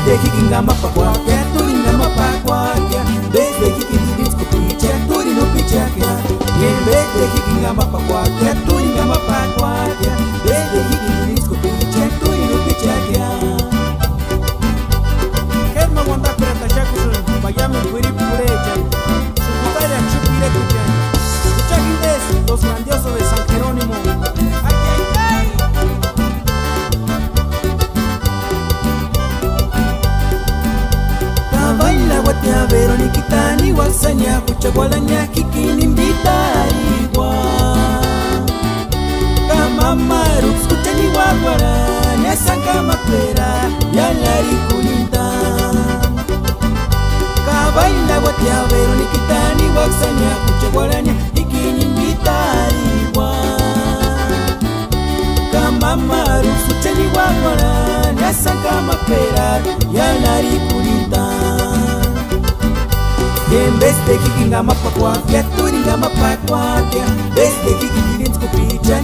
de hikinga mapakwakia turinga mapakwakia desde hikididis kupicha turino pichakia en vez de hikinga mapakwakia turinga mapakwakia desde hikididis kupicha turino pichakia Kerma wanda perata shakusun bayame puri purecha Sukutaria chupire kuchan Kuchakindes, los grandiosos de San Jerónimo. ¡Ay, ay, ay! Baila guatea Veroniquita ni guasaña Pucha gualaña kikini invita igual Kamamaru escucha ni guaguaraña Sanka mapera ya lariculita Baila guatea Veroniquita ni guasaña Pucha gualaña kikini invita igual Kamamaru escucha ni guaguaraña Sanka mapera ya lariculita en vez de hikinga mapakwakia turinga mapakwakia desde hikididins kupicha